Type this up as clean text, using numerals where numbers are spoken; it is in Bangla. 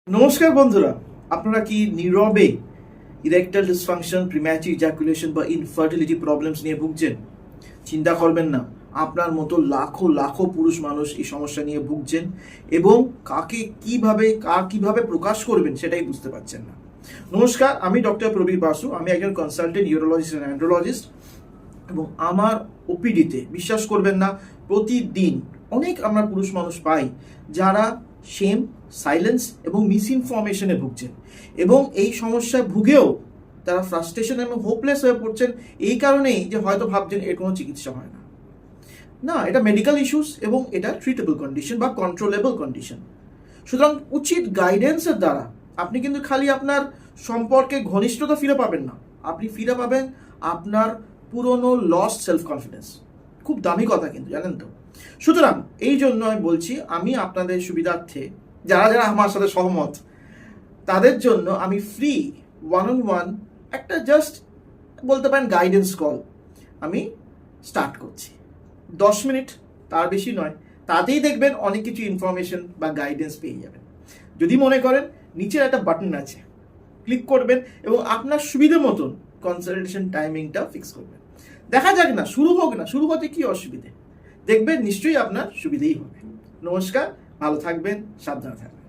নমস্কার বন্ধুরা, আপনারা কি নীরবে ইরেকটাইল ডিসফাংশন, প্রিম্যাচুর ইজাকুলেশন বা ইনফার্টিলিটি প্রবলেমস নিয়ে ভুগছেন? চিন্তা করবেন না, আপনার মতো লাখো লাখো পুরুষ মানুষ এই সমস্যা নিয়ে ভুগছেন এবং কিভাবে প্রকাশ করবেন সেটাই বুঝতে পারছেন না। নমস্কার, আমি ডক্টর প্রবীর বাসু। আমি একজন কনসালটেন্ট ইউরোলজিস্ট অ্যান্ড অ্যান্ড্রোলজিস্ট এবং আমার ওপিডিতে বিশ্বাস করবেন না, প্রতিদিন অনেক আমরা পুরুষ মানুষ পাই যারা শেম, সাইলেন্স এবং মিসইনফরমেশনে ভুগছেন এবং এই সমস্যায় ভুগেও তারা ফ্রাস্ট্রেশন এবং হোপলেস হয়ে পড়ছেন এই কারণেই যে হয়তো ভাবছেন এর কোনো চিকিৎসা হয় না। না, এটা মেডিকেল ইস্যুস এবং এটা ট্রিটেবল কন্ডিশন বা কন্ট্রোলেবল কন্ডিশন। সুতরাং উচিত গাইডেন্সের দ্বারা আপনি কিন্তু খালি আপনার সম্পর্কে ঘনিষ্ঠতা ফিরে পাবেন না, আপনি ফিরে পাবেন আপনার পুরনো লস্ট সেলফ কনফিডেন্স। খুব দামি কথা কিন্তু, জানেন তো। সুতরাং এই জন্য আমি বলছি, আমি আপনাদের সুবিধার্থে যারা যারা আমার সাথে সহমত তাদের জন্য আমি ফ্রি 1-on-1 একটা জাস্ট বলতে পারেন গাইডেন্স কল আমি স্টার্ট করছি। 10 মিনিট, তার বেশি নয়। তাতেই দেখবেন অনেক কিছু ইনফরমেশন বা গাইডেন্স পেয়ে যাবেন। যদি মনে করেন, নিচের একটা বাটন আছে, ক্লিক করবেন এবং আপনার সুবিধা মতন কনসালটেশন টাইমিংটা ফিক্স করবেন। দেখা যাক না, শুরু হোক না, শুরু হতে কি অসুবিধে, দেখবেন নিশ্চয়ই আপনার সুবিধেই হবে। নমস্কার, ভালো থাকবেন, সাবধানে থাকবেন।